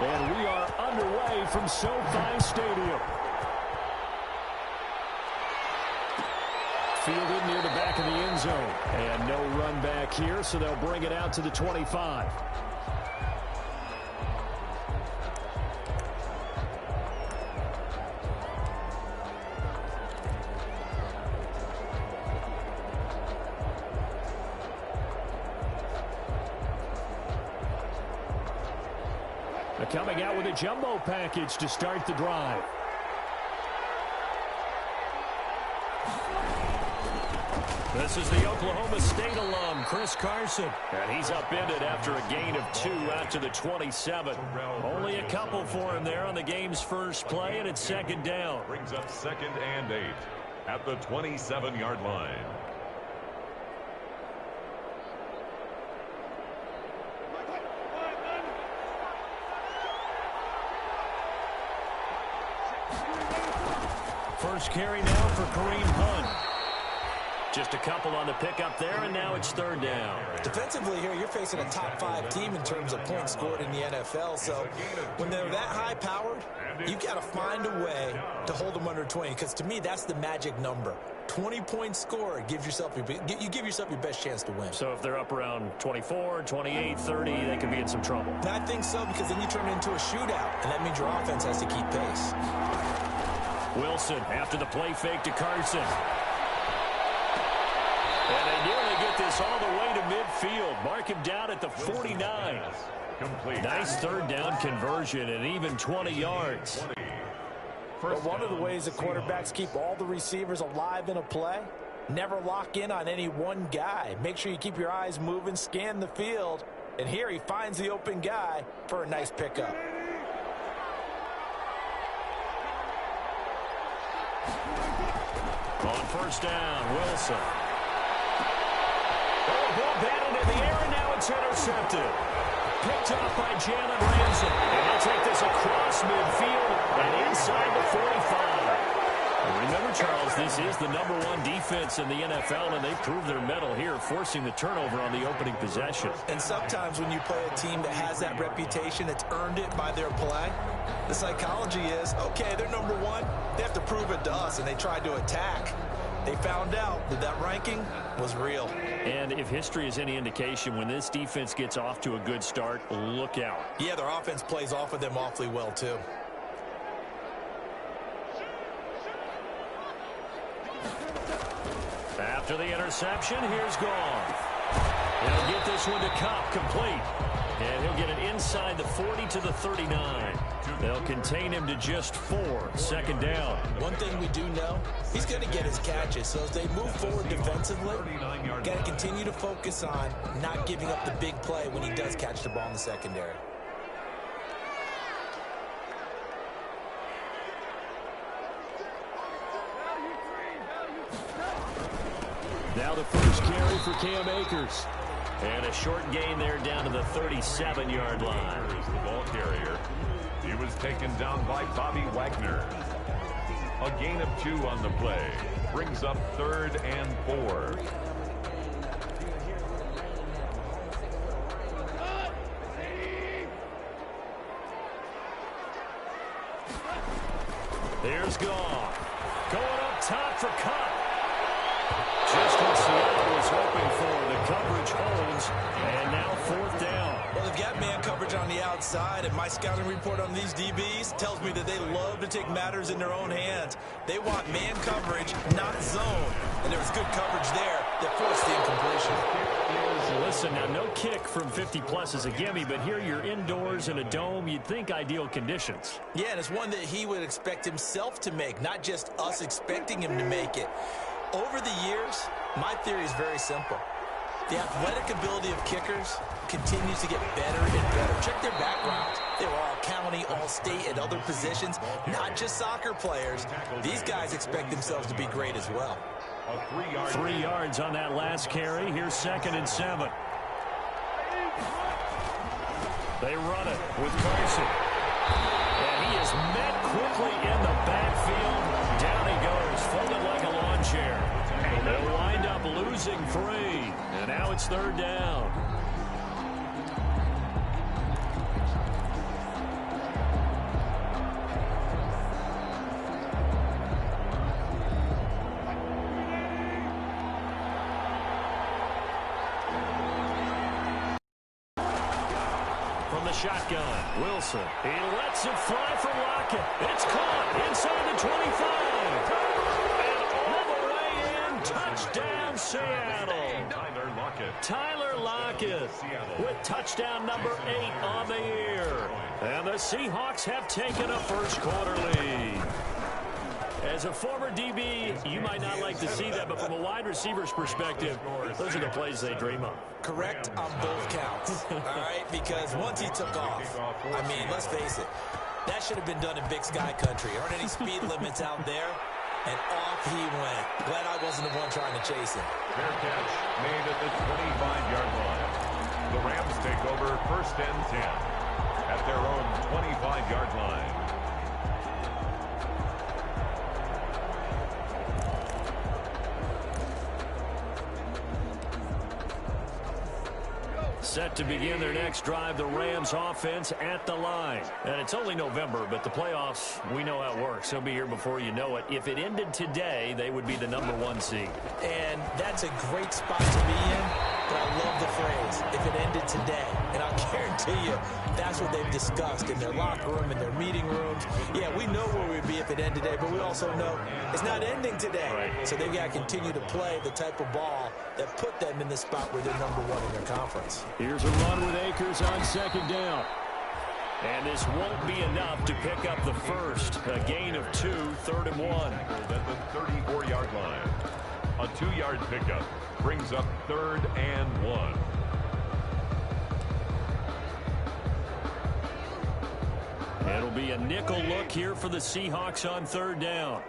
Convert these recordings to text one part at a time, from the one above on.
And we are underway from SoFi Stadium. Fielded near the back of the end zone. And no run back here, so they'll bring it out to the 25. Coming out with a jumbo package to start the drive. This is the Oklahoma State alum, Chris Carson. And he's upended after a gain of 2 out to the 27. Only a couple for him there on the game's first play, and it's second down. Brings up 2nd and 8 at the 27-yard line. First carry now for Kareem Hunt. Just a couple on the pickup there, and now it's third down. Defensively here, you're facing a top-5 team in terms of points scored in the NFL. So when they're that high-powered, you've got to find a way to hold them under 20. Because to me, that's the magic number. 20 points scored gives yourself you give yourself your best chance to win. So if they're up around 24, 28, 30, they could be in some trouble. And I think so, because then you turn it into a shootout, and that means your offense has to keep pace. Wilson after the play fake to Carson. And they nearly get this all the way to midfield. Mark him down at the 49. Complete. Nice third down conversion and even 20 yards. But one of the ways the quarterbacks keep all the receivers alive in a play, never lock in on any one guy. Make sure you keep your eyes moving, scan the field. And here he finds the open guy for a nice pickup. On first down, Wilson. Oh, ball batted in the air, and now it's intercepted. Picked off by Jalen Ramsey. And he'll take this across midfield and inside the 45. And remember, Charles, this is the #1 defense in the NFL, and they proved their mettle here, forcing the turnover on the opening possession. And sometimes when you play a team that has that reputation, it's earned it by their play. The psychology is, okay, they're #1. They have to prove it to us, and they tried to attack. They found out that that ranking was real. And if history is any indication, when this defense gets off to a good start, look out. Yeah, their offense plays off of them awfully well, too. After the interception, here's Gone. He'll get this one to Cup, complete. And he'll get it inside the 40 to the 39. They'll contain him to just 4, second down. One thing we do know, he's going to get his catches. So as they move forward defensively, got to continue to focus on not giving up the big play when he does catch the ball in the secondary. Now the first carry for Cam Akers. And a short gain there down to the 37-yard line. Here is the ball carrier. He was taken down by Bobby Wagner. A gain of 2 on the play. Brings up 3rd and 4. Here's Goff. Going up top for Cup. Just what Seattle was hoping for. The coverage holds, and now 4th down. Well, they've got man coverage on the outside, and my scouting report on these DBs tells me that they love to take matters in their own hands. They want man coverage, not zone. And there was good coverage there that forced the incompletion. Listen, now no kick from 50-plus is a gimme, but here you're indoors in a dome. You'd think ideal conditions. Yeah, and it's one that he would expect himself to make, not just us expecting him to make it. Over the years, my theory is very simple. The athletic ability of kickers continues to get better and better. Check their backgrounds. They were all county, all state, and other positions, not just soccer players. These guys expect themselves to be great as well. 3 yards on that last carry. Here's 2nd and 7. They run it with Carson. And he is met quickly in the backfield. Down he goes, folded like a lawn chair. And they'll wind up losing 3. And now it's 3rd down. the shotgun. Wilson, he lets it fly for Lockett. It's caught inside the 25. And all the way in, touchdown Seattle. Tyler Lockett with touchdown number 8 on the year. And the Seahawks have taken a first quarter lead. As a former DB, you might not like to see that, but from a wide receiver's perspective, those are the plays they dream of. Correct on both counts, all right? Because once he took off, I mean, let's face it, that should have been done in Big Sky country. Aren't any speed limits out there? And off he went. Glad I wasn't the one trying to chase him. Fair catch made at the 25-yard line. The Rams take over 1st and 10 at their own 25-yard line. Set to begin their next drive, the Rams offense at the line. And it's only November, but the playoffs, we know how it works. They'll be here before you know it. If it ended today, they would be the number 1 seed. And that's a great spot to be in, but I love the phrase, if it ended today. And I'll guarantee you, that's what they've discussed in their locker room, in their meeting rooms. Yeah, we know where we'd be if it ended today, but we also know it's not ending today. Right. So they've got to continue to play the type of ball that put them in the spot where they're number 1 in their conference. Here's a run with Akers on 2nd down. And this won't be enough to pick up the first. A gain of 2, 3rd and 1. At the 34-yard line. A 2-yard pickup brings up 3rd and 1. It'll be a nickel look here for the Seahawks on 3rd down.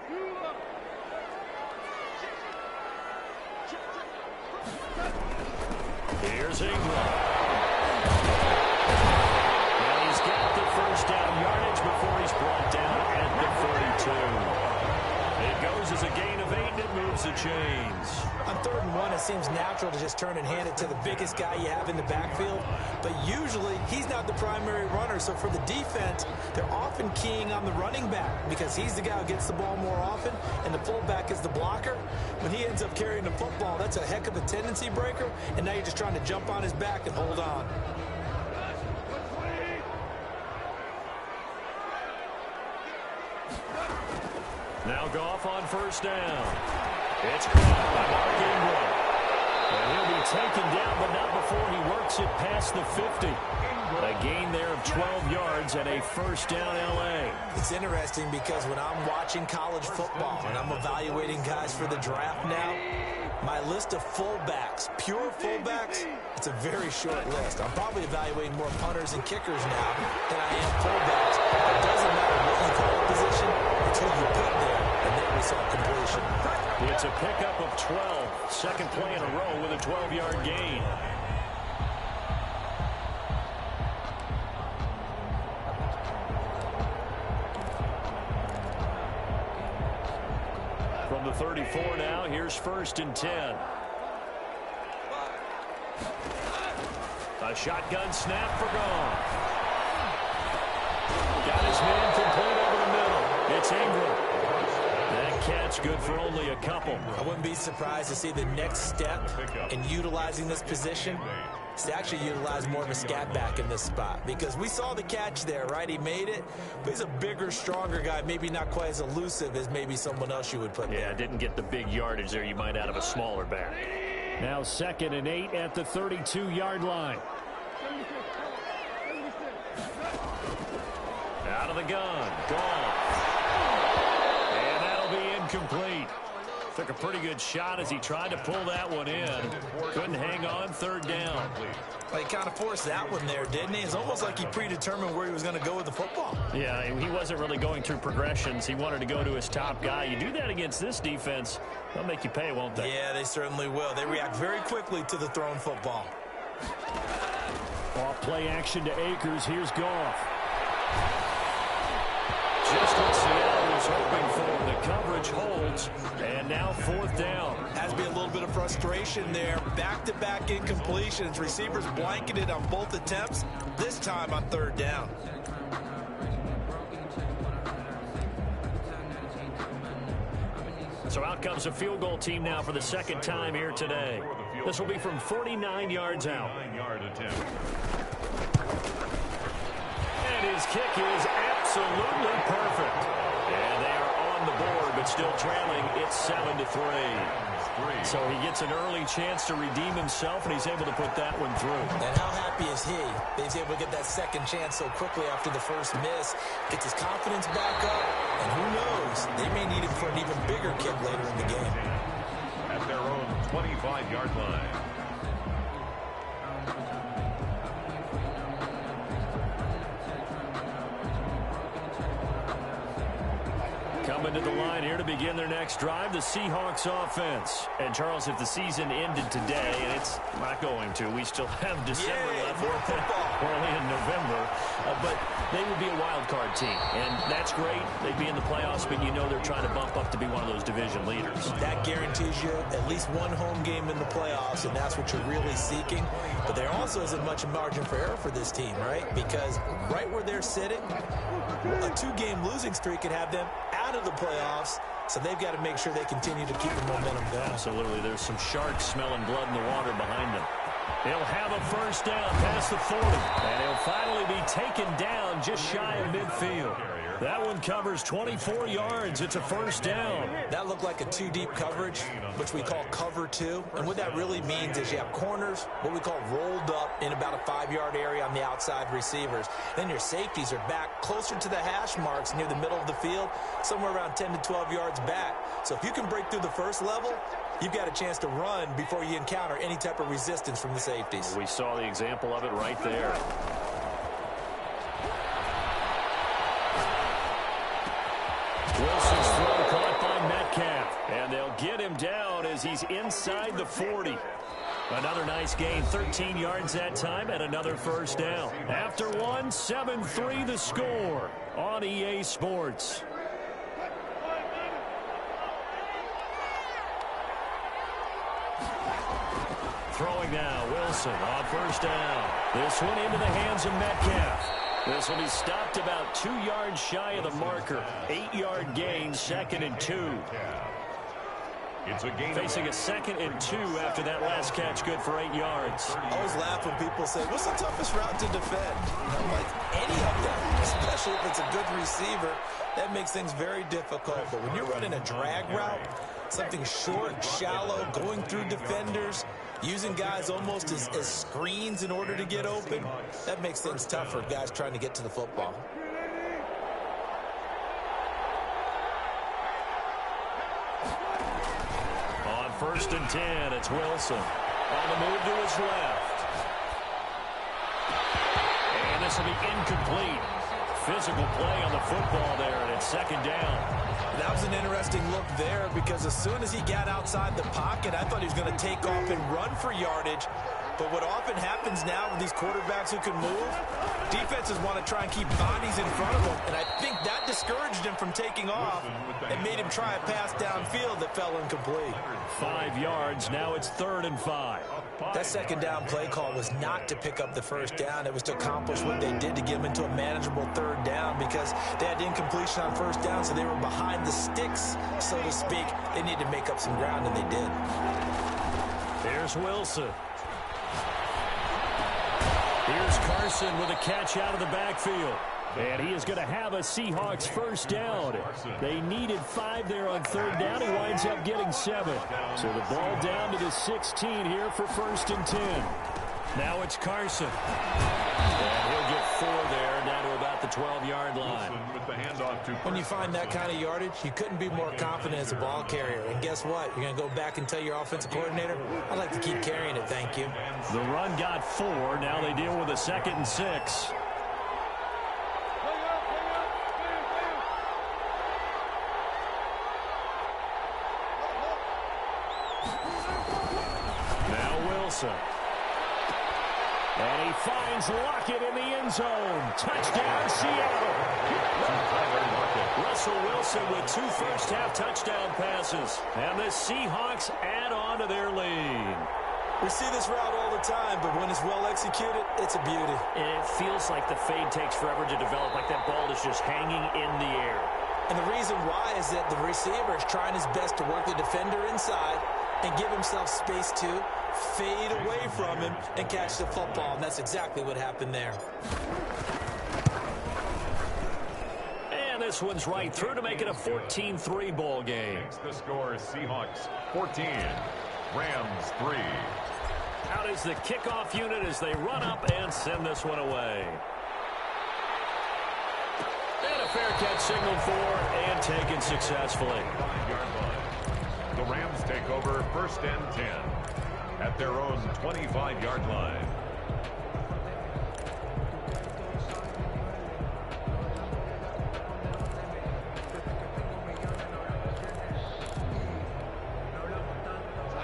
Here's Ingram. And he's got the first down yardage before he's brought down at the 42. It goes as a gain of 8, and it moves the chains. On 3rd and 1, it seems natural to just turn and hand it to the biggest guy you have in the backfield. But usually, he's not the primary runner. So for the defense, they're often keying on the running back because he's the guy who gets the ball more often, and the fullback is the blocker. When he ends up carrying the football, that's a heck of a tendency breaker, and now you're just trying to jump on his back and hold on. Now Goff on 1st down. It's caught by Mark Ingram. And he'll be taken down, but not before he works it past the 50. A gain there of 12 yards and a 1st down L.A. It's interesting because when I'm watching college football and I'm evaluating guys for the draft now, my list of fullbacks, pure fullbacks, it's a very short list. I'm probably evaluating more punters and kickers now than I am fullbacks. It doesn't matter what you call a position, it's who you put there, and there we saw completion. It's a pickup of 12. 2nd play in a row with a 12-yard gain. From the 34 now, here's 1st and 10. A shotgun snap for Goff. Got his man complete over the middle. It's Ingram. That catch good for only a couple. I wouldn't be surprised to see the next step in utilizing this position is to actually utilize more of a scat back in this spot. Because we saw the catch there, right? He made it, but he's a bigger, stronger guy, maybe not quite as elusive as maybe someone else you would put there. Yeah, didn't get the big yardage there you might out of a smaller back. Now 2nd and 8 at the 32-yard line. Out of the gun. Gone. And that'll be incomplete. Took a pretty good shot as he tried to pull that one in. Couldn't hang on. 3rd down. Well, he kind of forced that one there, didn't he? It's almost like he predetermined where he was going to go with the football. Yeah, he wasn't really going through progressions. He wanted to go to his top guy. You do that against this defense, they'll make you pay, won't they? Yeah, they certainly will. They react very quickly to the thrown football. Off play action to Akers. Here's Goff. Just what Seattle was hoping for. The coverage holds, and now 4th down. Has to be a little bit of frustration there. Back-to-back incompletions. Receivers blanketed on both attempts, this time on 3rd down. So out comes a field goal team now for the 2nd time here today. This will be from 49 yards out. And his kick is absolutely perfect. And they are on the board, but still trailing. It's 7-3. So he gets an early chance to redeem himself, and he's able to put that one through. And how happy is he that he's able to get that second chance so quickly after the first miss, gets his confidence back up, and who knows, they may need him for an even bigger kick later in the game. At their own 25-yard line. Coming to the line here to begin their next drive, the Seahawks offense. And, Charles, if the season ended today, and it's not going to, we still have December left. We're only in November. But they would be a wild card team. And that's great. They'd be in the playoffs, but you know they're trying to bump up to be one of those division leaders. That guarantees you at least one home game in the playoffs, and that's what you're really seeking. But there also isn't much margin for error for this team, right? Because right where they're sitting, a 2-game losing streak could have them out of the playoffs, so they've got to make sure they continue to keep the momentum going. Absolutely. There's some sharks smelling blood in the water behind them. He'll have a first down past the 40, and he'll finally be taken down just shy of midfield. That one covers 24 yards. It's a first down. That looked like a 2-deep coverage, which we call cover 2. And what that really means is you have corners, what we call rolled up in about a 5-yard area on the outside receivers. Then your safeties are back closer to the hash marks near the middle of the field, somewhere around 10 to 12 yards back. So if you can break through the first level, you've got a chance to run before you encounter any type of resistance from the safeties. We saw the example of it right there. Wilson's throw caught by Metcalf. And they'll get him down as he's inside the 40. Another nice gain, 13 yards that time, and another first down. After one, 7-3 the score on EA Sports. Throwing now, Wilson on first down. This one into the hands of Metcalf. This will be stopped about 2 yards shy of the marker. 8-yard gain, 2nd and 2. It's a gain. Facing a 2nd and 2 after that last catch, good for 8 yards. I always laugh when people say, what's the toughest route to defend? I'm like, any of them, especially if it's a good receiver. That makes things very difficult. But when you're running a drag route, something short, shallow, going through defenders, using guys almost as screens in order to get open, that makes things tough for guys trying to get to the football. On 1st and 10, it's Wilson. On the move to his left. And this will be incomplete. Physical play on the football there, and it's 2nd down. That was an interesting look there because as soon as he got outside the pocket, I thought he was going to take off and run for yardage. But what often happens now with these quarterbacks who can move, defenses want to try and keep bodies in front of them. And I think that discouraged him from taking off and made him try a pass downfield that fell incomplete. 5 yards. Now it's 3rd and 5. That 2nd down play call was not to pick up the first down. It was to accomplish what they did to get them into a manageable 3rd down because they had incompletion on 1st down, so they were behind the sticks, so to speak. They needed to make up some ground, and they did. Here's Wilson. Here's Carson with a catch out of the backfield. And he is going to have a Seahawks first down. They needed 5 there on 3rd down. He winds up getting 7. So the ball down to the 16 here for 1st and 10. Now it's Carson. And he'll get 4 there, down to about the 12-yard line. When you find that kind of yardage, you couldn't be more confident as a ball carrier. And guess what? You're going to go back and tell your offensive coordinator, I'd like to keep carrying it, thank you. The run got 4. Now they deal with a 2nd and 6. Now Wilson. And he finds Lockett in the end zone. Touchdown, Seattle. Russell Wilson with 2 first-half touchdown passes. And the Seahawks add on to their lead. We see this route all the time, but when it's well executed, it's a beauty. And it feels like the fade takes forever to develop, like that ball is just hanging in the air. And the reason why is that the receiver is trying his best to work the defender inside and give himself space to fade away from him and catch the football. And that's exactly what happened there. this one's right through to make it a 14-3 ball game. Makes the score Seahawks 14, Rams 3. Out is the kickoff unit as they run up and send this one away. And a fair catch signaled for and taken successfully. 5-yard line. The Rams take over 1st and 10 at their own 25-yard line.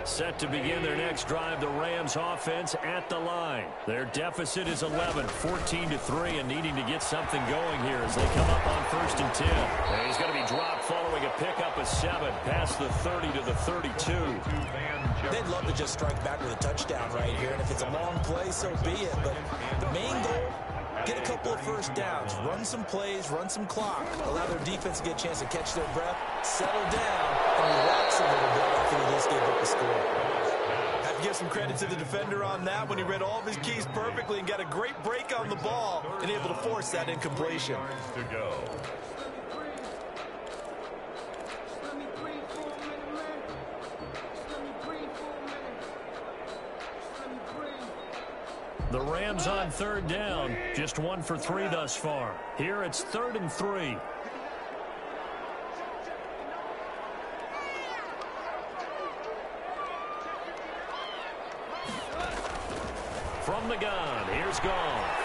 Set to begin their next drive, the Rams offense at the line. Their deficit is 11, 14-3, and needing to get something going here as they come up on 1st and 10. And he's going to be dropped following a pickup of 7 past the 30 to the 32. They'd love to just strike back with a touchdown right here, and if it's a long play, so be it. But the main goal, get a couple of first downs, run some plays, run some clock, allow their defense to get a chance to catch their breath, settle down, and relax a little bit after they just gave up the score. Have to give some credit to the defender on that when he read all of his keys perfectly and got a great break on the ball and able to force that incompletion. To go. The Rams on 3rd down, just 1 for 3 thus far. Here it's 3rd and 3. From the gun, here's Goff.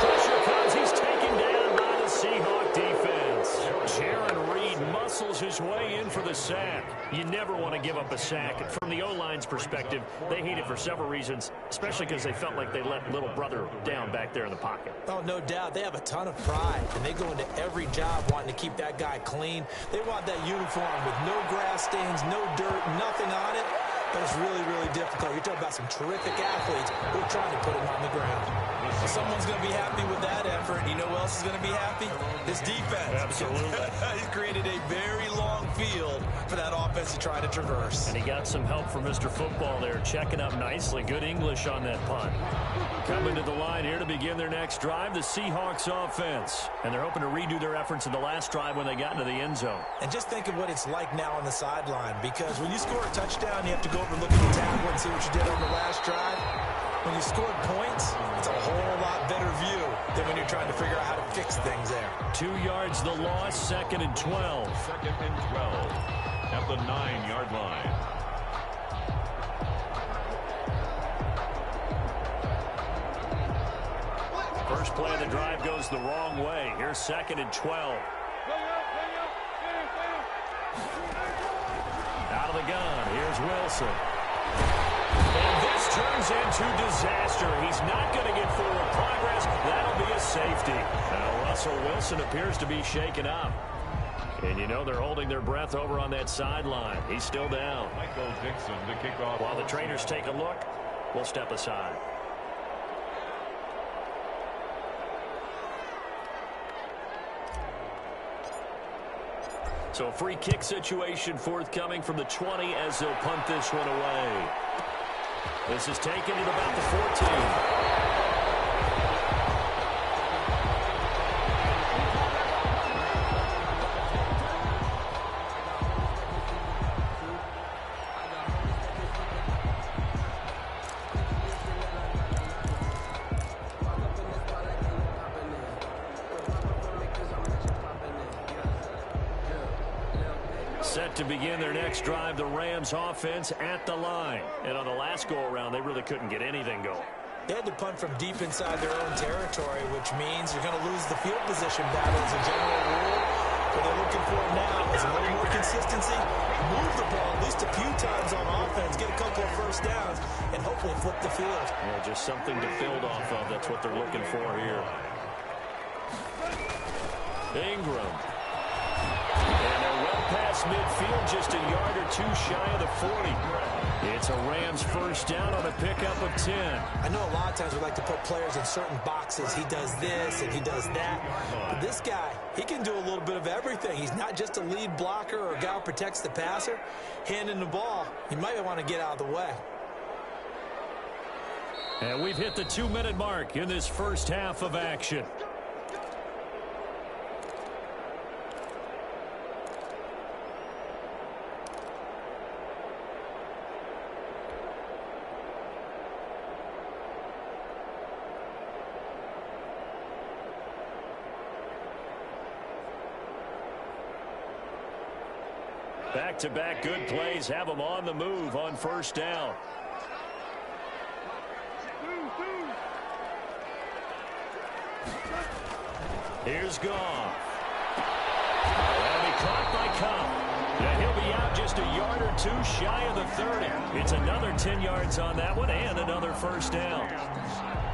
Pressure comes, he's taken down by the Seahawk defense. Jaron Reed muscles his way in for the sack. You never want to give up a sack. From the O-line's perspective, they hate it for several reasons, especially because they felt like they let little brother down back there in the pocket. Oh, no doubt. They have a ton of pride, and they go into every job wanting to keep that guy clean. They want that uniform with no grass stains, no dirt, nothing on it. But it's really, really difficult. You're talking about some terrific athletes who are trying to put him on the ground. Well, someone's going to be happy with that effort. You know who else is going to be happy? His defense. Absolutely. He's created a very long field for that offense to try to traverse. And he got some help from Mr. Football there, checking up nicely. Good English on that punt. Coming to the line here to begin their next drive, the Seahawks offense. And they're hoping to redo their efforts in the last drive when they got into the end zone. And just think of what it's like now on the sideline, because when you score a touchdown, you have to go over and look at the tackle and see what you did on the last drive. When you scored points, it's a whole lot better view than when you're trying to figure out how to fix things there. 2 yards the loss, 2nd and 12. 2nd and 12 at the 9-yard line. First play of the drive goes the wrong way. Here's 2nd and 12. Out of the gun, here's Wilson. And this turns into disaster. He's not going to get forward progress. That'll be a safety. Now Russell Wilson appears to be shaken up. And you know they're holding their breath over on that sideline. He's still down. Michael Dixon to kick off. While the trainers take a look, we'll step aside. So a free kick situation forthcoming from the 20 as they'll punt this one away. This is taken at about the 14. Set to begin their next drive, the Rams offense at the line. And on the last go-around, they really couldn't get anything going. They had to punt from deep inside their own territory, which means you're going to lose the field position battle as a general rule. What they're looking for now is a little more consistency, move the ball at least a few times on offense, get a couple of first downs, and hopefully flip the field. Yeah, just something to build off of. That's what they're looking for here. Ingram. And they're well past midfield, just a yard or two shy of the 40. It's a Rams first down on a pickup of 10. I know a lot of times we like to put players in certain boxes. He does this and he does that. But this guy, he can do a little bit of everything. He's not just a lead blocker or a guy who protects the passer. Handing the ball, he might want to get out of the way. And we've hit the 2-minute mark in this first half of action. Back-to-back good plays have them on the move on first down. Here's Goff. And he caught by Cup. And he'll be out just a yard or two shy of the 30. It's another 10 yards on that one and another first down.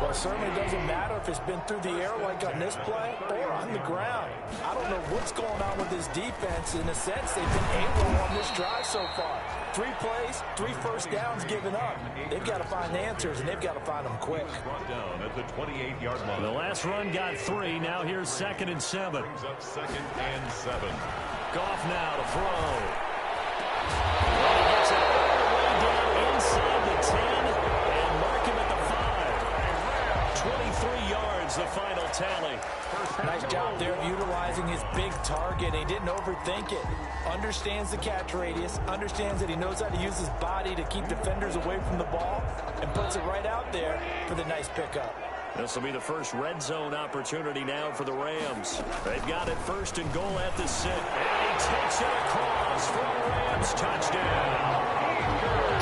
Well, it certainly doesn't matter if it's been through the air like on this play or on the ground. I don't know what's going on with this defense. In a sense, they've been able on this drive so far. 3 plays, 3 first downs given up. They've got to find answers, and they've got to find them quick. Brought down at the 28-yard line. The last run got 3. Now here's 2nd and 7. Brings up 2nd and 7. Goff now to throw. He gets it all the way down inside the 10 and mark him at the 5. 23 yards, the final tally. Nice job there of utilizing his big target. He didn't overthink it. Understands the catch radius, understands that he knows how to use his body to keep defenders away from the ball, and puts it right out there for the nice pickup. This will be the first red zone opportunity now for the Rams. They've got it 1st and goal at the 6. And he takes it across for a Rams touchdown.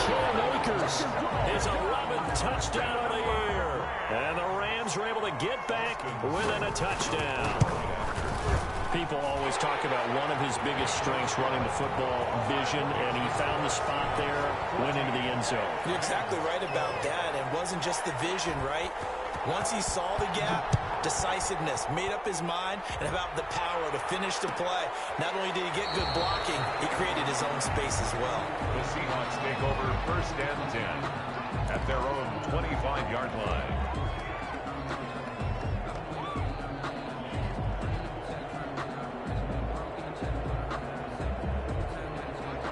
Cam Akers, his 11th touchdown of the year. And the Rams were able to get back within a touchdown. People always talk about one of his biggest strengths running the football, vision, and he found the spot there, went into the end zone. You're exactly right about that. It wasn't just the vision, right? Once he saw the gap, decisiveness, made up his mind, and about the power to finish the play. Not only did he get good blocking, he created his own space as well. The Seahawks take over 1st and 10 at their own 25-yard line.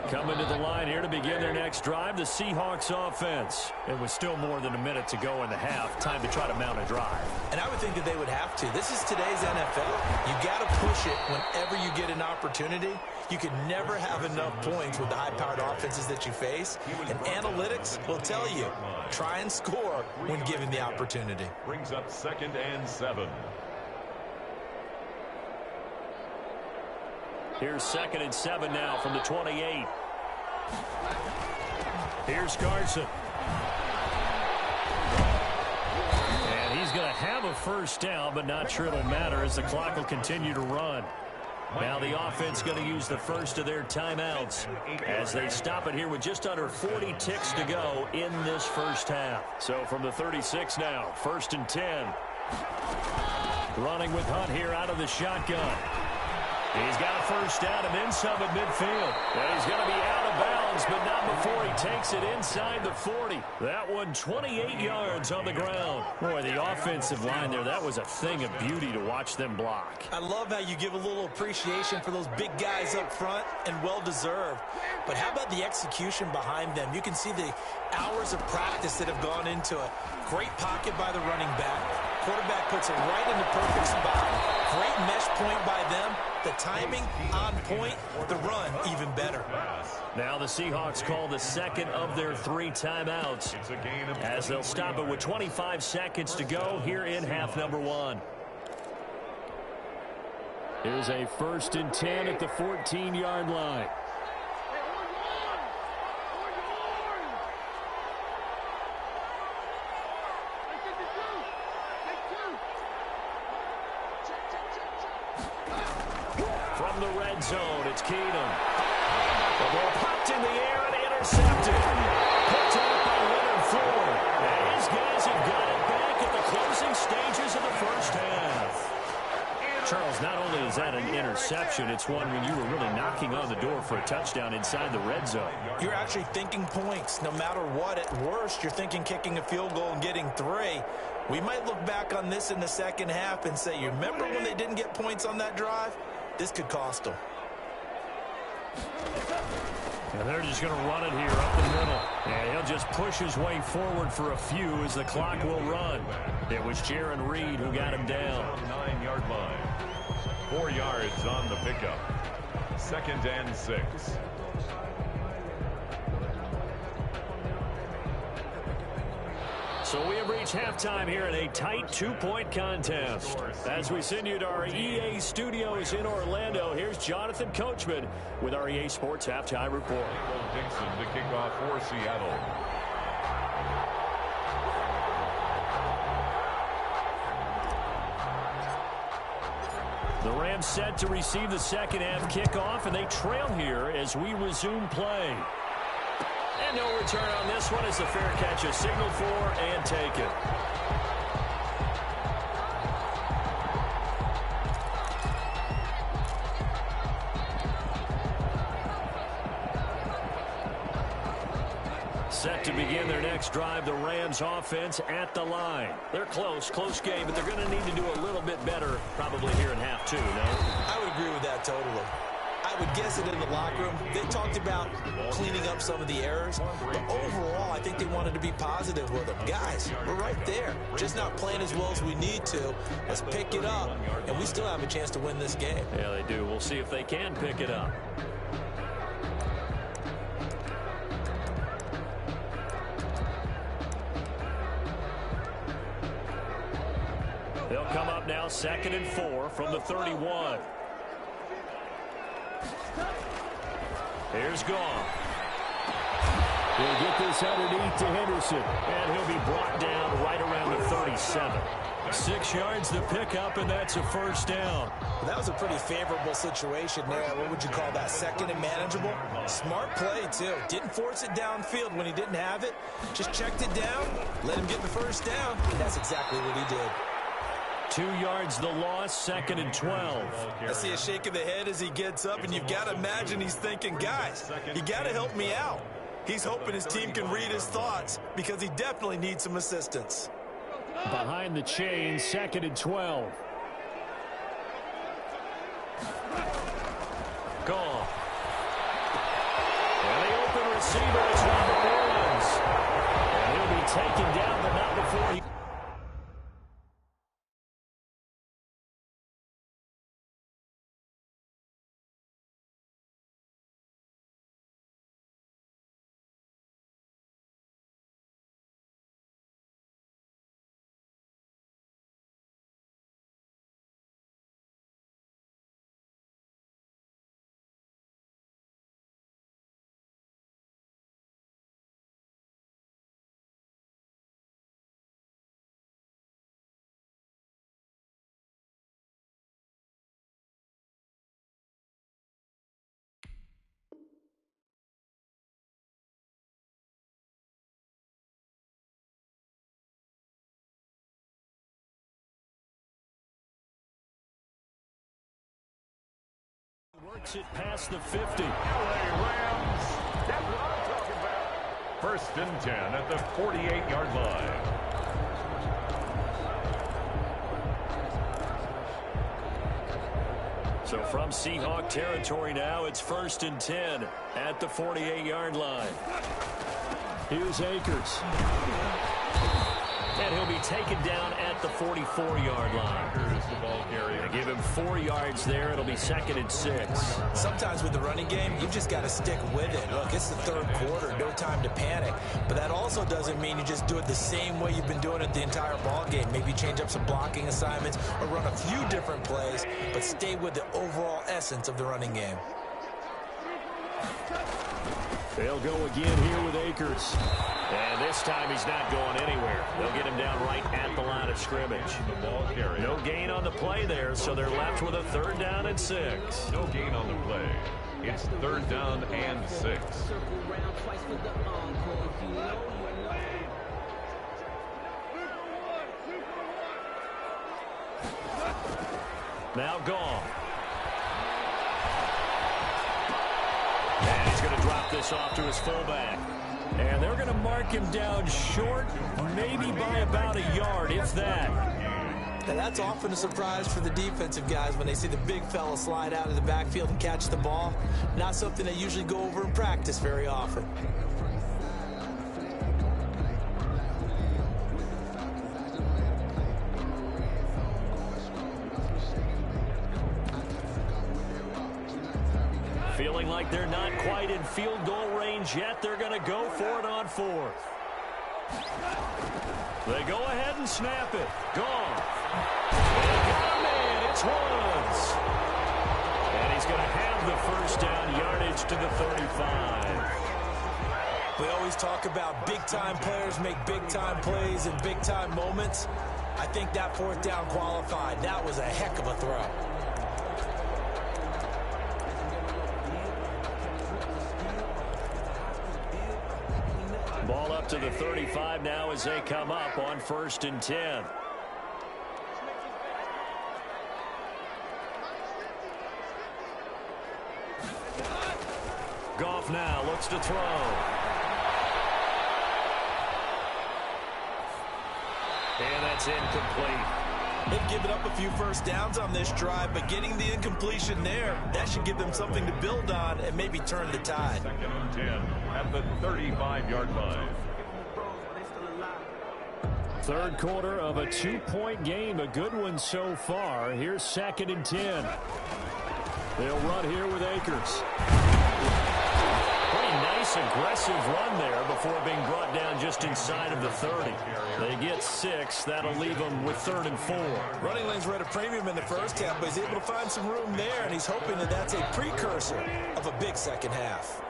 Coming to the line here to begin their next drive, the Seahawks offense. It was still more than a minute to go in the half. Time to try to mount a drive. And I would think that they would have to. This is today's NFL. You got to push it whenever you get an opportunity. You can never have enough points with the high-powered offenses that you face. And analytics will tell you, try and score when given the opportunity. Brings up 2nd and 7. Here's 2nd and 7 now from the 28. Here's Carson. And he's going to have a first down, but not sure it'll matter as the clock will continue to run. Now the offense going to use the first of their timeouts as they stop it here with just under 40 ticks to go in this first half. So from the 36 now, 1st and 10. Running with Hunt here out of the shotgun. He's got a first down and then some at midfield. And he's going to be out of bounds, but not before he takes it inside the 40. That one 28 yards on the ground. Boy, the offensive line there, that was a thing of beauty to watch them block. I love how you give a little appreciation for those big guys up front, and well-deserved. But how about the execution behind them? You can see the hours of practice that have gone into it. Great pocket by the running back. Quarterback puts it right in the perfect spot. Great mesh point by them. The timing on point. The run even better. Now the Seahawks call the 2nd of their 3 timeouts as they'll stop it with 25 seconds to go here in half number 1. Here's a 1st and 10 at the 14-yard line. From the red zone, it's Keenum. The ball popped in the air and intercepted. Picked up by Leonard Floyd. And his guys have got it back at the closing stages of the first half. Charles, not only is that an interception, it's one when you were really knocking on the door for a touchdown inside the red zone. You're actually thinking points. No matter what, at worst, you're thinking kicking a field goal and getting 3. We might look back on this in the second half and say, you remember when they didn't get points on that drive? This could cost them. And they're just going to run it here up the middle. And he'll just push his way forward for a few as the clock will run. It was Jaron Reed who got him down. 9-yard line. 4 yards on the pickup. 2nd and 6. So we have reached halftime here in a tight 2-point contest. As we send you to our EA studios in Orlando, here's Jonathan Coachman with our EA Sports Halftime Report. Dixon to kick off for Seattle. The Rams set to receive the second half kickoff, and they trail here as we resume play. And no return on this one as the fair catch is signaled for and taken. Set to begin their next drive, the Rams offense at the line. They're close game, but they're going to need to do a little bit better probably here in half two, no? I would agree with that totally. I would guess it in the locker room. They talked about cleaning up some of the errors, but overall, I think they wanted to be positive with them. Guys, we're right there. Just not playing as well as we need to. Let's pick it up, and we still have a chance to win this game. Yeah, they do. We'll see if they can pick it up. They'll come up now 2nd and 4 from the 31. Here's Goff. He'll get this underneath to Henderson, and he'll be brought down right around the 37. 6 yards to pick up, and that's a first down. Well, that was a pretty favorable situation there. What would you call that? 2nd and manageable? Smart play, too. Didn't force it downfield when he didn't have it. Just checked it down, let him get the first down, and that's exactly what he did. 2 yards the loss, 2nd and 12. I see a shake of the head as he gets up, and you've got to imagine he's thinking, guys, you got to help me out. He's hoping his team can read his thoughts because he definitely needs some assistance. Behind the chain, 2nd and 12. Goff. And the open receiver is Robert Williams. And he'll be taken down, but not before he... Works it past the 50. LA Rams. That's what I'm talking about. 1st and 10 at the 48-yard line. So from Seahawk territory now, it's 1st and 10 at the 48-yard line. Here's Akers. And he'll be taken down at the 44-yard line. Here's the ball carrier. They give him 4 yards there. It'll be 2nd and 6. Sometimes with the running game, you've just got to stick with it. Look, it's the 3rd quarter. No time to panic. But that also doesn't mean you just do it the same way you've been doing it the entire ball game. Maybe change up some blocking assignments or run a few different plays, but stay with the overall essence of the running game. They'll go again here with Akers. And this time he's not going anywhere. They'll get him down right at the line of scrimmage. The ball carrier. No gain on the play there, so they're left with a 3rd down and 6. No gain on the play. It's 3rd down and 6. Now Goff. And he's going to drop this off to his fullback. And they're going to mark him down short, maybe by about a yard, if that. Now that's often a surprise for the defensive guys when they see the big fella slide out of the backfield and catch the ball. Not something they usually go over in practice very often. Feeling like they're not quite in field goal range yet. They're going to go for it on 4th. They go ahead and snap it. Gone. They got a man. It's Woods. And he's going to have the first down, yardage to the 35. We always talk about big-time players make big-time plays in big-time moments. I think that fourth down qualified. That was a heck of a throw. Ball up to the 35 now as they come up on 1st and 10. Goff now looks to throw. And that's incomplete. They've given up a few first downs on this drive, but getting the incompletion there, that should give them something to build on and maybe turn the tide. 2nd and 10 at the 35-yard line. Third quarter of a 2-point game, a good one so far. Here's 2nd and 10. They'll run here with Akers. Pretty nice, aggressive run there before being brought down just inside of the 30. They get 6. That'll leave them with 3rd and 4. Running lanes were at a premium in the first half, but he's able to find some room there, and he's hoping that that's a precursor of a big second half.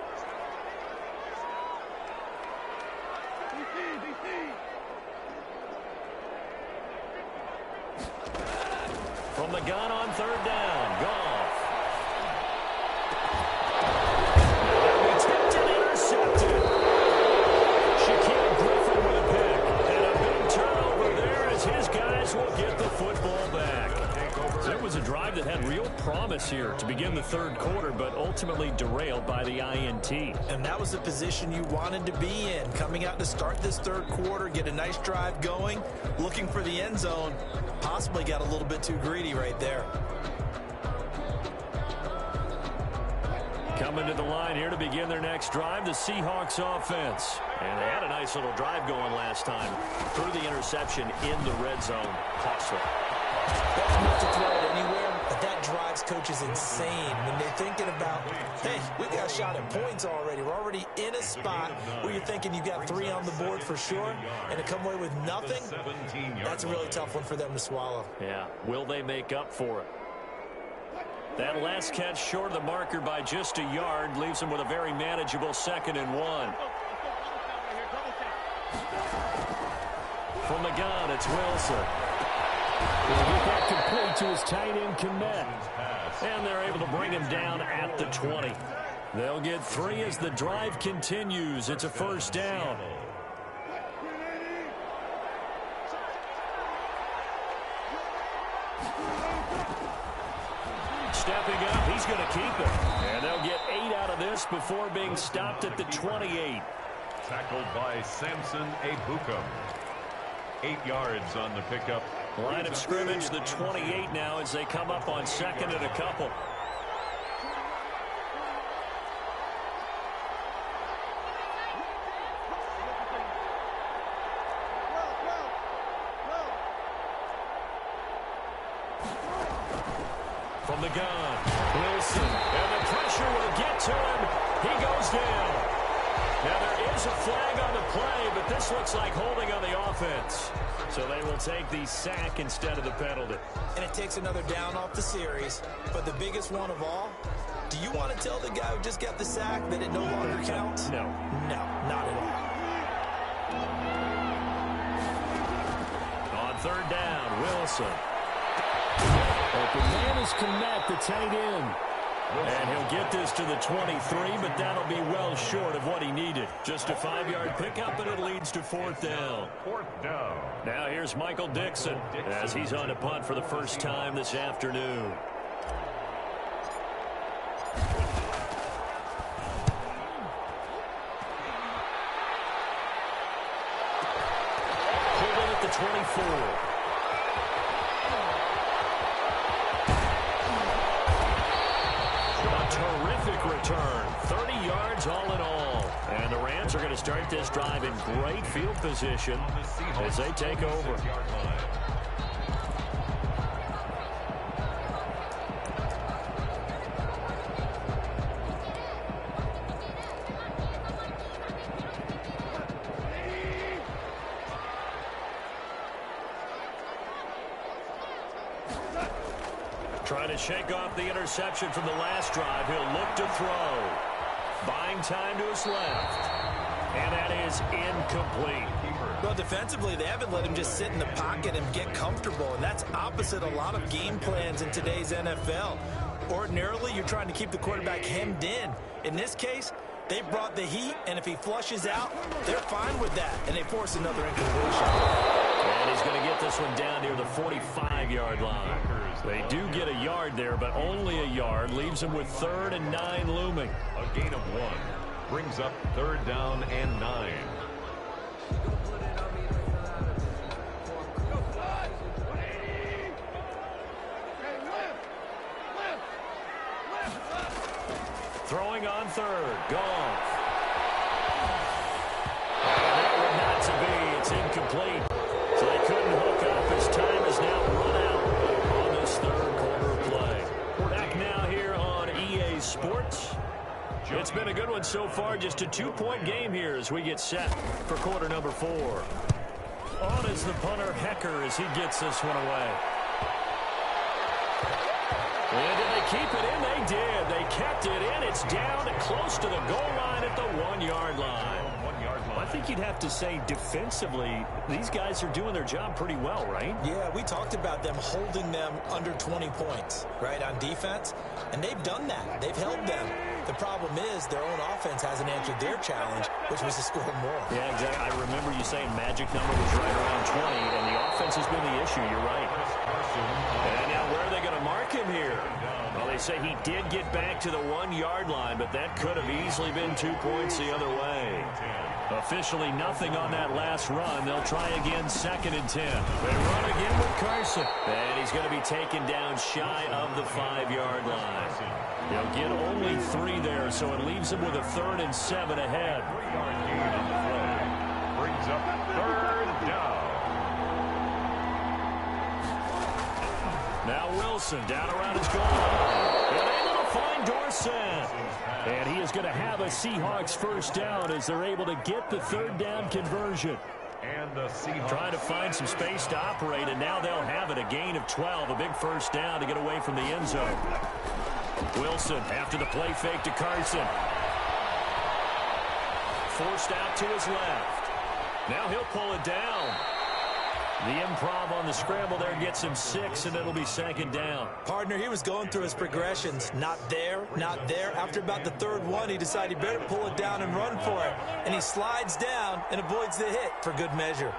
From the gun on 3rd down, Goff. Tipped and intercepted. Shaquille Griffin with a pick. And a big turnover there as his guys will get the football back. That was a drive that had real promise here to begin the third quarter, but ultimately derailed by the INT. And that was the position you wanted to be in. Coming out to start this third quarter, get a nice drive going, looking for the end zone. Possibly got a little bit too greedy right there. Coming to the line here to begin their next drive, the Seahawks offense. And they had a nice little drive going last time. Threw the interception in the red zone. Costly. That's not to throw it anywhere, but that drives coaches insane when they're thinking about, hey, we got a shot at points already. We're already in a spot where you're thinking you got 3 on the board for sure, and to come away with nothing, that's a really tough one for them to swallow. Yeah, will they make up for it? That last catch short of the marker by just a yard leaves them with a very manageable 2nd and 1. From the gun, it's Wilson. He'll get that complete to his tight end Kmet. And they're able to bring him down at the 20. They'll get 3 as the drive continues. It's a first down. Stepping up, he's going to keep it. And they'll get 8 out of this before being stopped at the 28. Tackled by Samson Ebukam. 8 yards on the pickup. Line of scrimmage, the 28 now as they come up on 2nd and a couple. From the gun, Wilson, and the pressure will get to him. He goes down. Now there is a flag on the play, but this looks like holding on the offense. So they will take the sack instead of the penalty. And it takes another down off the series. But the biggest one of all, do you want to tell the guy who just got the sack that it no longer counts? No. No, not at all. On 3rd down, Wilson. Open man is Kmet, the tight end. And he'll get this to the 23, but that'll be well short of what he needed. Just a 5-yard pickup, and it leads to 4th down. 4th down. Now here's Michael Dixon as he's on to punt for the first time this afternoon. Pulled in at the 24. Terrific return. 30 yards all in all. And the Rams are going to start this drive in great field position as they take over. Trying to shake off the interception from the last drive. He'll look to throw. Buying time to his left. And that is incomplete. Well, defensively, they haven't let him just sit in the pocket and get comfortable, and that's opposite a lot of game plans in today's NFL. Ordinarily, you're trying to keep the quarterback hemmed in. In this case, they brought the heat, and if he flushes out, they're fine with that, and they force another incompletion. And he's going to get this one down near the 45-yard line. They do get a yard there, but only a yard. Leaves him with 3rd and 9 looming. A gain of 1 brings up 3rd down and 9. Throwing on 3rd. Goff. That would not to be. It's incomplete. So they couldn't hook up. His time is now run out on this 3rd quarter play. We're back now here on EA Sports. It's been a good one so far. Just a 2-point game here as we get set for quarter number 4. On is the punter, Hecker, as he gets this one away. And did they keep it in? They did. They kept it in. It's down and close to the goal line at the 1-yard line. I think you'd have to say defensively, these guys are doing their job pretty well, right? Yeah, we talked about them holding them under 20 points, right, on defense, and they've done that. They've held them. The problem is their own offense hasn't answered their challenge, which was to score more. Yeah, exactly. I remember you saying magic number was right around 20, and the offense has been the issue. You're right. And now where are they going to mark him here? Well, they say he did get back to the 1-yard line, but that could have easily been 2 points the other way. Officially nothing on that last run. They'll try again, 2nd and 10. They run again with Carson. And he's going to be taken down shy of the 5-yard line. They'll get only 3 there, so it leaves him with a 3rd and 7 ahead. 3-yard gain on the play. Brings up 3rd down. Now Wilson down around his goal line. And able to find Dorsett. And he is going to have a Seahawks 1st down as they're able to get the 3rd down conversion. And the Seahawks trying to find some space to operate, and now they'll have it. A gain of 12, a big 1st down to get away from the end zone. Wilson after the play fake to Carson. Forced out to his left. Now he'll pull it down. The improv on the scramble there gets him 6, and it'll be 2nd down. Partner, he was going through his progressions. Not there, not there. After about the 3rd one, he decided he better pull it down and run for it. And he slides down and avoids the hit for good measure.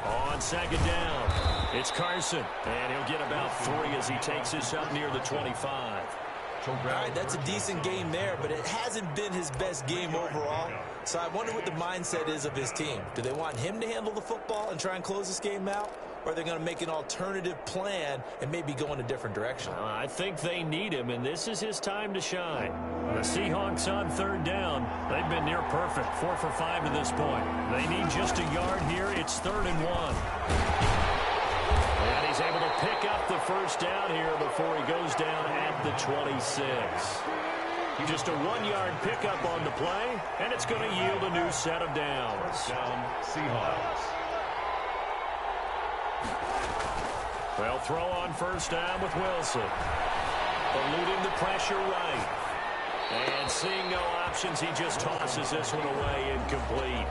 On 2nd down, it's Carson. And he'll get about 3 as he takes this up near the 25. All right, that's a decent game there, but it hasn't been his best game overall. So I wonder what the mindset is of his team. Do they want him to handle the football and try and close this game out? Or are they going to make an alternative plan and maybe go in a different direction? I think they need him, and this is his time to shine. The Seahawks on 3rd down. They've been near perfect, 4 for 5 to this point. They need just a yard here. It's 3rd and 1. And he's able to pick up the 1st down here before he goes down at the 26. Just a 1-yard pickup on the play, and it's going to yield a new set of downs. down Seahawks. They'll throw on 1st down with Wilson. Eluding the pressure right. And seeing no options, he just tosses this one away incomplete.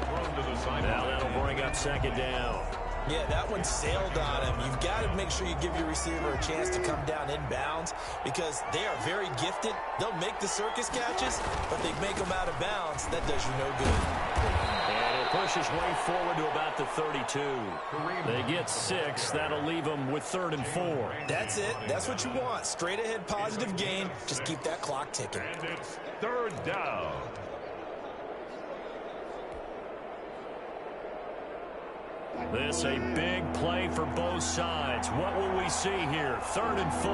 Now that'll bring up 2nd down. Yeah, that one sailed on him. You've got to make sure you give your receiver a chance to come down inbounds because they are very gifted. They'll make the circus catches, but they make them out of bounds. That does you no good. And he'll push his way forward to about the 32. They get 6. That'll leave them with 3rd and 4. That's it. That's what you want. Straight ahead positive gain. Just keep that clock ticking. And it's 3rd down. This a big play for both sides. What will we see here? 3rd and 4.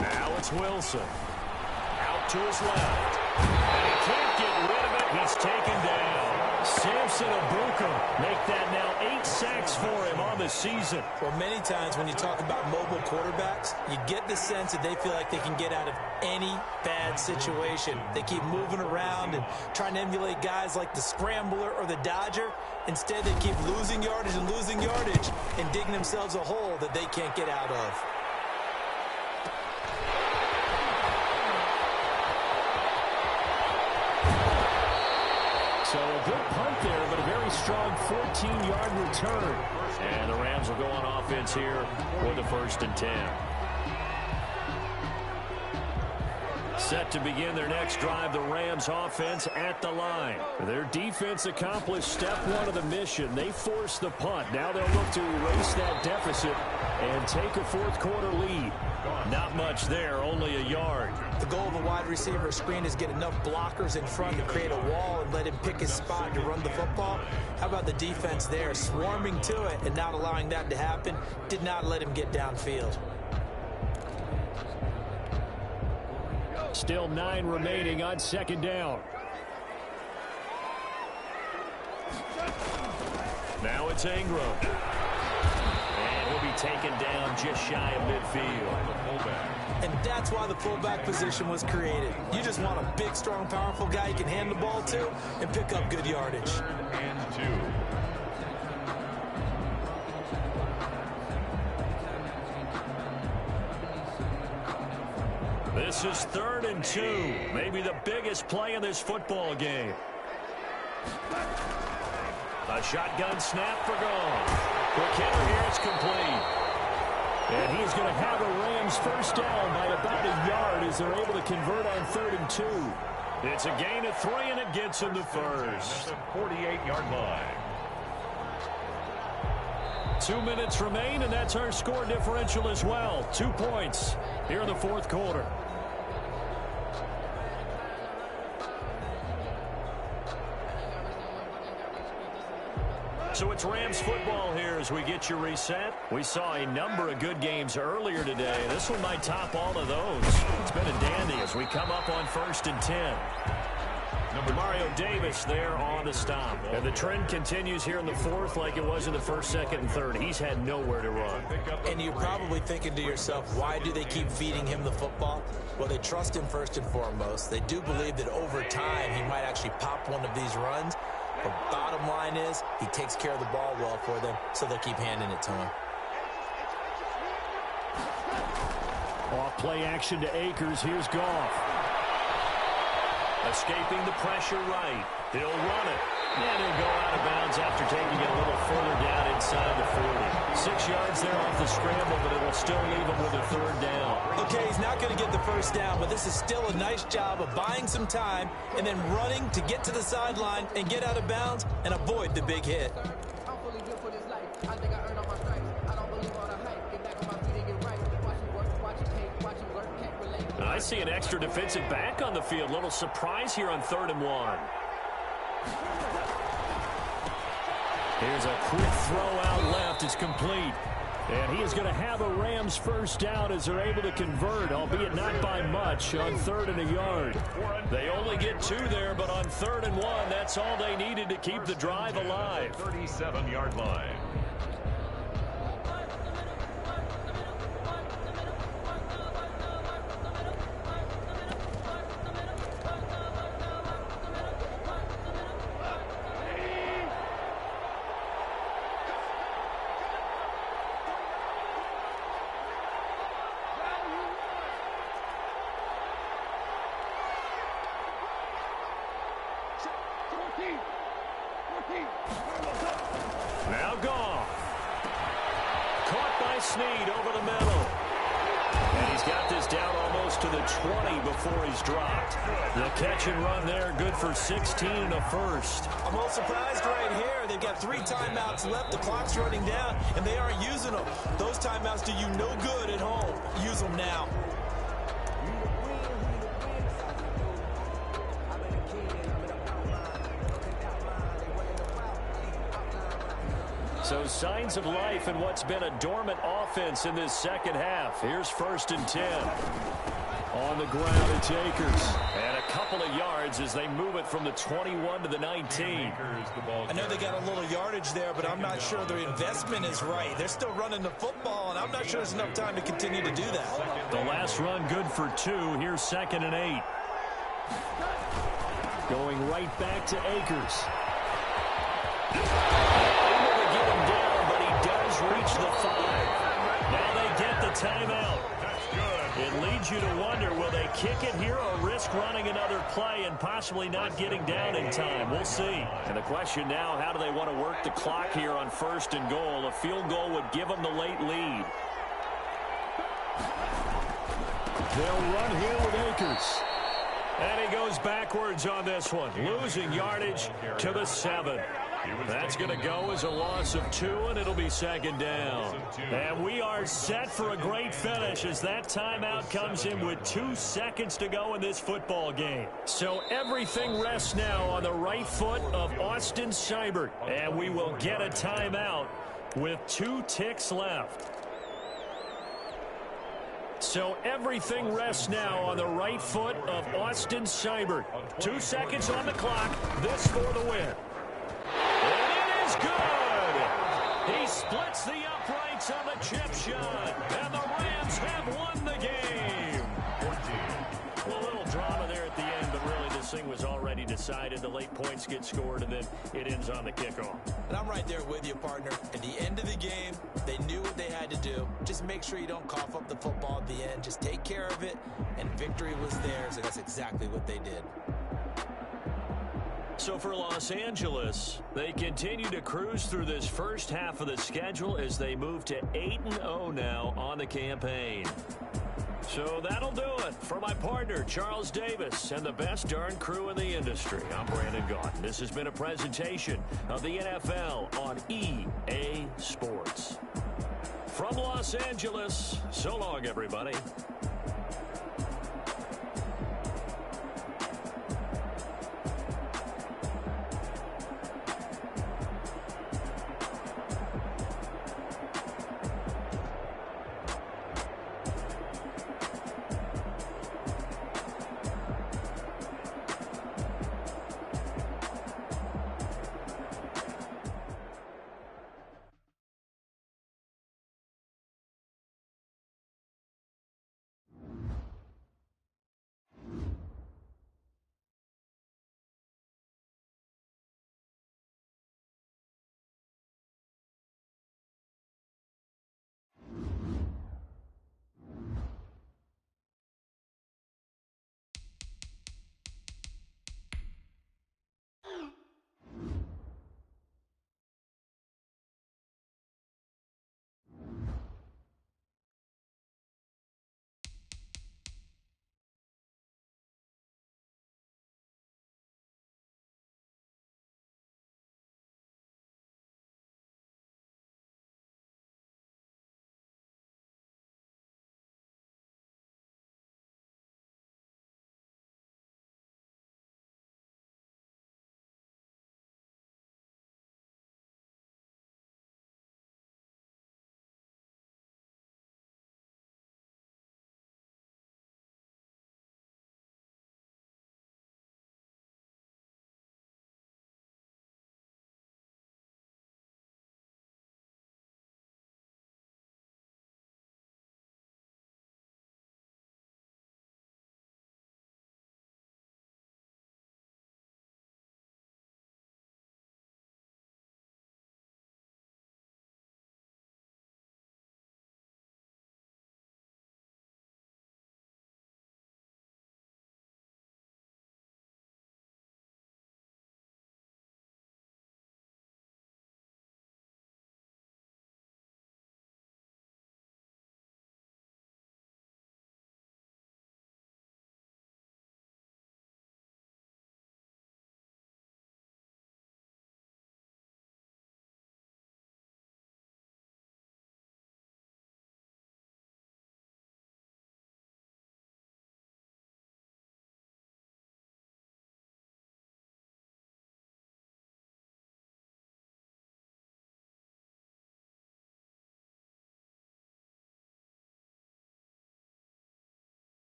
Now it's Wilson. Out to his left. And he can't get rid of it. He's taken down. Gibson Ibuka make that now 8 sacks for him on the season. Well, many times when you talk about mobile quarterbacks, you get the sense that they feel like they can get out of any bad situation. They keep moving around and trying to emulate guys like the Scrambler or the Dodger. Instead, they keep losing yardage and digging themselves a hole that they can't get out of. So a good punt there, but a very strong 14-yard return. And the Rams will go on offense here with the 1st and 10. Set to begin their next drive, the Rams offense at the line. Their defense accomplished step 1 of the mission. They forced the punt. Now they'll look to erase that deficit and take a 4th quarter lead. Not much there, only a yard. The goal of a wide receiver screen is get enough blockers in front to create a wall and let him pick his spot to run the football. How about the defense there, swarming to it and not allowing that to happen? Did not let him get downfield. Still 9 remaining on 2nd down. Now it's Ingram. And he'll be taken down just shy of midfield. And that's why the fullback position was created. You just want a big, strong, powerful guy you can hand the ball to and pick up good yardage. 3rd and 2. This is 3rd and 2. Maybe the biggest play in this football game. A shotgun snap for goal. The kicker here is complete. And he's going to have a Rams 1st down by about a yard as they're able to convert on 3rd and 2. It's a gain of 3, and it gets him to 1st. 48-yard line. 2 minutes remain, and that's our score differential as well. 2 points here in the 4th quarter. So it's Rams football here as we get you reset. We saw a number of good games earlier today. This one might top all of those. It's been a dandy as we come up on 1st and 10. Mario Davis there on the stop. And the trend continues here in the 4th like it was in the 1st, 2nd, and 3rd. He's had nowhere to run. And you're probably thinking to yourself, why do they keep feeding him the football? Well, they trust him first and foremost. They do believe that over time he might actually pop one of these runs. The bottom line is he takes care of the ball well for them, so they'll keep handing it to him. Off play action to Akers. Here's Goff. Escaping the pressure right. He'll run it. And he'll go out of bounds after taking it a little further down inside the 40. 6 yards there off the scramble, but it'll still leave him with a 3rd down. Okay, he's not going to get the 1st down, but this is still a nice job of buying some time and then running to get to the sideline and get out of bounds and avoid the big hit. I see an extra defensive back on the field. Little surprise here on 3rd and 1. Here's a quick throw out left. It's complete. And he is going to have a Rams 1st down as they're able to convert, albeit not by much, on 3rd and a yard. They only get 2 there, but on 3rd and 1, that's all they needed to keep the drive alive. 37-yard line. Now Goff. Caught by Snead over the middle. And he's got this down almost to the 20 before he's dropped. The catch and run there, good for 16 and a 1st. I'm a little surprised right here. They've got 3 timeouts left. The clock's running down, and they aren't using them. Those timeouts do you no good at home. Use them now. So signs of life in what's been a dormant offense in this 2nd half. Here's 1st and 10. On the ground, it's Akers. And a couple of yards as they move it from the 21 to the 19. I know they got a little yardage there, but I'm not sure their investment is right. They're still running the football, and I'm not sure there's enough time to continue to do that. The last run good for 2. Here's 2nd and 8. Going right back to Akers. Able to get him down, but he does reach the 5. Now they get the timeout. It leads you to wonder, will they kick it here or risk running another play and possibly not getting down in time? We'll see. And the question now, how do they want to work the clock here on 1st and goal? A field goal would give them the late lead. They'll run here with Akers. And he goes backwards on this one, losing yardage to the 7. That's going to go as a loss of 2, and it'll be 2nd down. And we are set for a great finish as that timeout comes in with 2 seconds to go in this football game. So everything rests now on the right foot of Austin Seibert, and we will get a timeout with 2 ticks left. So everything rests now on the right foot of Austin Seibert. 2 seconds on the clock. This for the win. And it is good. He splits the uprights on the chip shot. And the Rams have won the game. A little drama there at the end, but really this thing was already decided. The late points get scored, and then it ends on the kickoff. And I'm right there with you, partner. At the end of the game, they knew what they had to do. Just make sure you don't cough up the football at the end. Just take care of it, and victory was theirs, and that's exactly what they did. So for Los Angeles, they continue to cruise through this first half of the schedule as they move to 8-0 now on the campaign. So that'll do it for my partner, Charles Davis, and the best darn crew in the industry. I'm Brandon Gaudin. This has been a presentation of the NFL on EA Sports. From Los Angeles, so long, everybody.